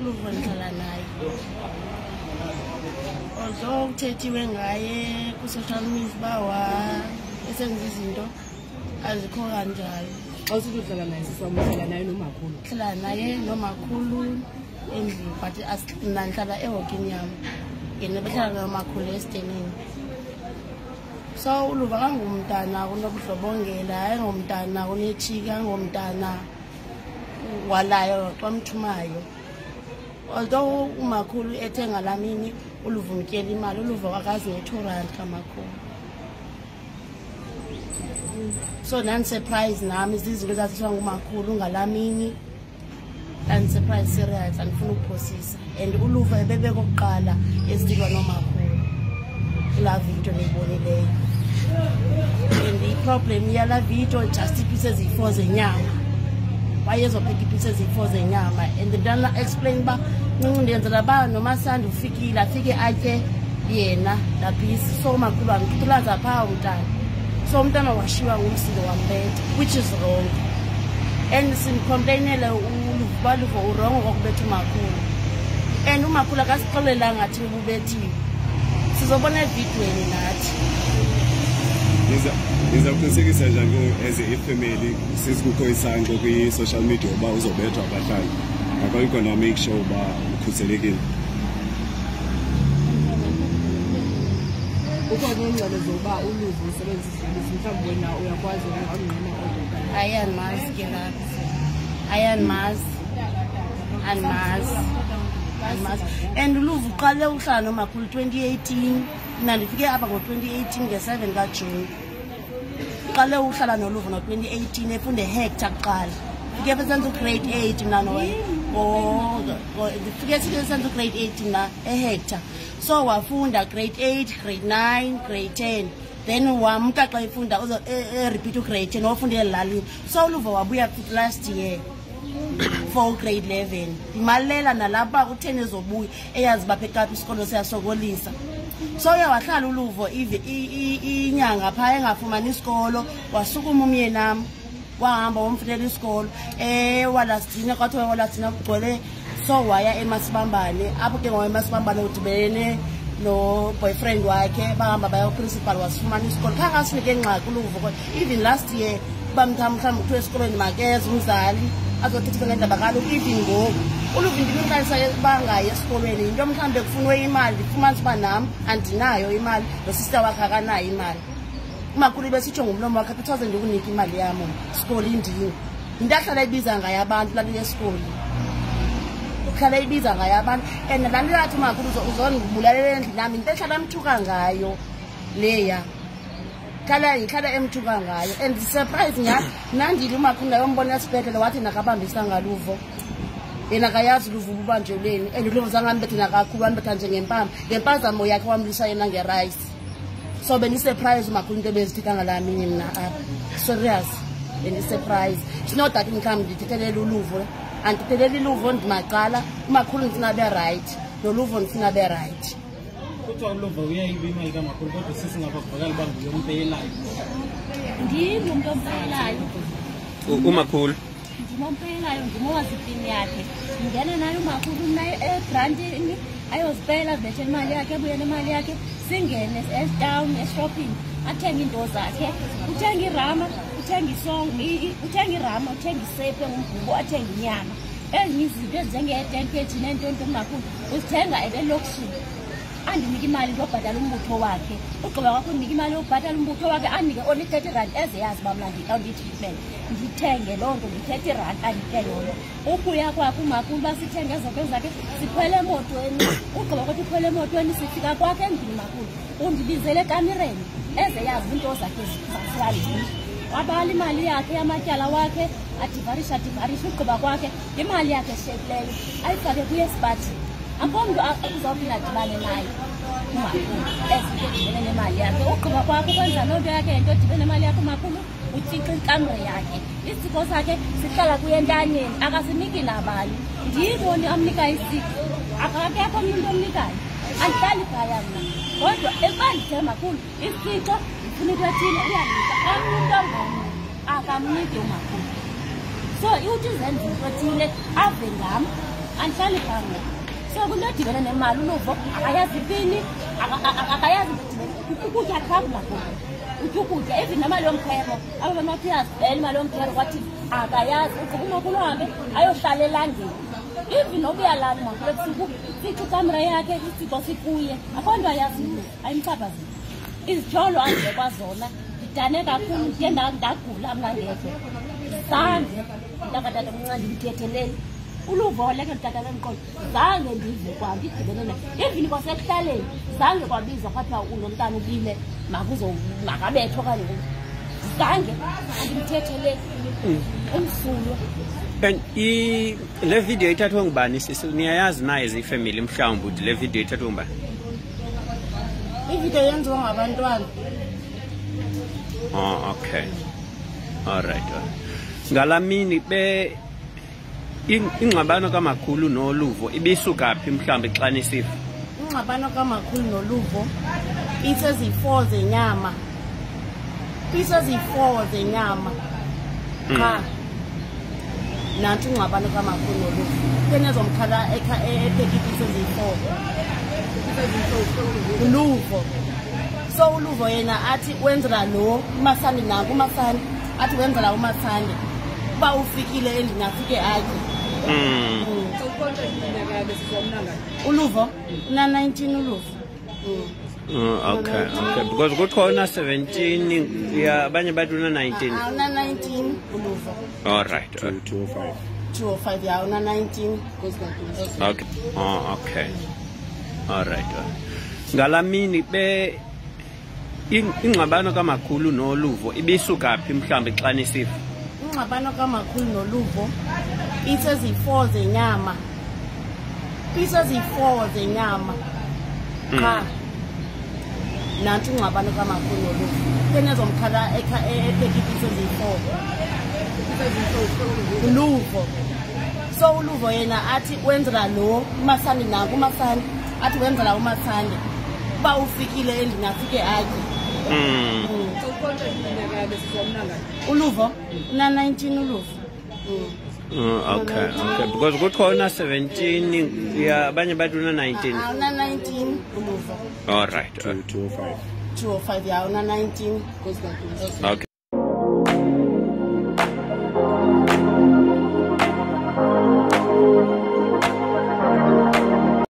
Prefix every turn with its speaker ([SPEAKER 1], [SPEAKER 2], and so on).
[SPEAKER 1] uLuvo ndihlala naye. Although kuthethiwe ngaye ku-social media bawa esenza izinto azikho kanjalo.
[SPEAKER 2] Awusuthi uhlala naye sisamuhlala naye nomakhulu.
[SPEAKER 1] Uhlala naye nomakhulu endlini but mina ndihlala ehokini yami. Yena behlala nomakhulu esitenini. So uLuvo akangumntana kunobudlobongela, ayingomntana kunechika, angomntana walayo kwamthumayo. Although umakhulu ethenga lamini uLuvo umtyela imali, uLuvo akazi ne-2 kamakhulu. So non-surprise nami izinto ezathiwa ngumakhulu ngalamini. And-surprise serious andifuna ukuphosisa. And uLuvo ebebekokuqala esidilwa nomakhulu. Kulaa video neyibonileyo. And i-problem yala video just iipisi eziyi-4 zenyama. Wayezophetha iipisi eziyi-4 zenyama. And ndana explain uba ndenzela uba noMasandi ufikile afike atye yena laa pisi. So umakhulu wamtulaza phaa umntana. So umntana washiwa ngumsindo wambetha, which is wrong. And simcomplainele uLuvo urongo ngokubetha umakhulu. And umakhulu akasixolelanga athi ubethiwe. Sizobona evidweni nathi.
[SPEAKER 3] Nizawuqinisekisa njani as a family sizikukho isangco kwi-social media uba uzobethwa abahlali? Akayikho na make sure uba ukhuselekile.
[SPEAKER 2] Ukhona ingcelo zokuba uLuvo usebenzisa mhlawumbi wena uyakwazi ukungena kodwa.
[SPEAKER 1] Ayanmazi ke lapho. Ayanmazi. And uLuvo uqale uhlala nomakhulu 2018. Mina ndifike apha ngo-2018 nge-7 kaJuni. Uqale uhlala noLuvo ngo-2018 efunda eHector kuqala. Ndifike esenza ugrade 8 mna ndifike esenza ugrade 8 mna eHector. So wafunda grade 8, grade 9, grade 10. Then wamka xa efunda repeat ugrade 10 wafunda elalini. So uLuvo wabuya futhi last year for grade 11. Imalela nalapha u10 ezobuya eyazi bapha eKapa isikolo siyasokolisa. So wahlala uLuvo inyanga phaa engafumani isikolo, wasukuma umyenam wahamba womfunela isikolo walastina kwathiwa walastina kugcwele. So waya eMasibambane, apho ke ngoku eMasibambane udibene no boyfriend wakhe bahamba baya principal wasifumana isikolo. Kha kasinike engxaki uLuvo. Even last year bamthamhlamba kuthiwa esikolweni makeze umzali azothetha ngendaba kaloku even ngoku uLuvo ndimqalisa bangayi esikolweni into mhlawumbe kufunwe imali ndifumanisa uba nam andinayo imali nosista wakhe akanayo imali. Umakhulu besitsho ngumlomo wakhe 2000 ndikunika imali yam isikolo indini. Into ahlala ibiza ngayo abantu lali yesikolo. Uhlala ibiza ngayo abantu and laa nto yathi umakhulu uzondibulalela endlini nami into ehlala amthuka ngayo leya. Ihlala emthuka ngayo and surprise nandile umakhulu ndayombona esibhedlele wathi nakabambisanga Luvo. Yena akayazi Luvo ububanjelweni and uLuvo zange ambethe nakakhulu wambetha nje ngempazamo yakhe wamlisa yena ngerice. So benisurprise umakhulu into ebezithetha ngalaa mini mna apha. Serious benisurprise. It's not that mhlawumbi ndithethelele uLuvo andithethelele uLuvo ndimacala umakhulu ndifuna abe right noLuvo ndifuna abe right.
[SPEAKER 4] Kuthiwa uLuvo uyayiba imali kamakhulu kodwa sisingabavakali uba nguyompeyelayo.
[SPEAKER 5] Ndingumntu ompeyelayo.
[SPEAKER 3] Umakhulu
[SPEAKER 5] Ndimompeyelayo ndimowazi ipini yakhe. Ndingene naye umakhulu naye egrantini ayozipeyela zibethe imali yakhe ebuye nemali yakhe. Singene esitown eshopping athenge iinto zakhe. Uthenga irama, uthenga isongi, uthenga irama, uthenga isephe ngumgubo, athenga inyama. Ezinye izinto ezinjenge-10 kg neentonto umakhulu uzithenga ebelokishini. Andinike imali yobhatala umbutho wakhe. Ugqiba kwakho undinika imali yobhatala umbutho wakhe andinike only 30 rand ezeyazi uba mna nditreatment. Ndithenge loo nto ngi-30 rand andike yona. Ubuya kwakhe umakhulu uba sithenge ezo nto zakhe sikhwele emotweni. Ugqiba kwathi ukhwele emotweni sifika kwakhe endlini umakhulu undibizele ekamireni ezeyazi iinto zakhe zazilalini. Wabala imali yakhe yamatyala wakhe adivarisha. Ugqiba kwakhe imali yakhe eshekileyo ayifake kuyesipathi. Akho mntu uzawuphinda adibane naye umakhulu ezidibene nemali yakhe. Ugqiba kwakhe ukwenza loo nto yakhe yento edibene nemali yakhe umakhulu utshixa ikamre yakhe. Isiko sakhe sihlala kuye entanyeni akasiniki nabani. Ndiyiboni amnika isiko akakekho omnye umntu omnikayo. Andihlali phaya mna kodwa ekuba ndithe makhulu isiko ndifuna into ethile uyanika omnye umntu ongomnye akamniki umakhulu. So uthi zenza into ethile ave ngam andihlali phambi so kunto edibene nemali uluvo akayazi ipini akayazi ukutya akhabula utya ukutya even nemali yomkhero abo banothi uyazibhela imali yomkhero kwathi akayazi ukumakulo hambe ayohlala elangeni even noba uyalala makule busuku sithi ikamera yakhe isiko sikuye akho nto ayaziyo ayimchaphazile izijolo andekwa zona ndidane kakhulu ndiye ndagula mna ngekho zange ntakatata mncandi ndithetheleli uluvo leke nditata lemqolo zange ndive kwambi idibene nayo even kwasekuhlaleni zange kwabizwa kwathiwa unomntana ubile makabetho okanye zange andimthetheleli umsulwa.
[SPEAKER 6] And le video ithathwe ngubani sisi niyayazi naye zifamily mhlawumbe ukuthi le video ithathwe ngubani?
[SPEAKER 1] Ivideo yenziwa ngabantwana.
[SPEAKER 6] Oh, okay. All right. Ngalamini be ingxabano kamakhulu noluvo ibisuka phi mhlambe xa nisifa?
[SPEAKER 1] Ingxabano kamakhulu noluvo isezi4 zenyama. Isezi4 zenyama. Cha. Nathi ingxabano kamakhulu noluvo. Kenezomkhala ephekisa isezi4. Uluvo. So uluvo yena athi wenzela lo umasandi naku umasandi athi wenzela umasandi ba ufikile endingafike aje. Uluvo na 19 uluvo.
[SPEAKER 6] Okay, okay, because kukhona 17 ya abanye bathi una 19.
[SPEAKER 1] Una 19 uluvo.
[SPEAKER 6] All right.
[SPEAKER 1] 205 ya una 19
[SPEAKER 6] okay. Oh, okay. All right. Ngalamini be ingxabano kamakhulu noluvo ibisuka phi mhlambe xa nisifa?
[SPEAKER 1] Ingxabano kamakhulu noluvo isezi4 zenyama. Isezi4 zenyama. Cha. Nathi ingxabano kamakhulu noluvo. Kenezomkhala ephekisa isezi4. Uluvo. So uluvo yena athi wenzela lo umasandi naku umasandi athi wenzela umasandi ba ufikile endingafike aje. Uluvo na 19 uluvo.
[SPEAKER 6] Okay, okay, because kukhona 17 ya abanye bathi una 19.
[SPEAKER 1] Una 19 uluvo.
[SPEAKER 6] All right.
[SPEAKER 3] 205
[SPEAKER 1] ya una 19
[SPEAKER 6] okay.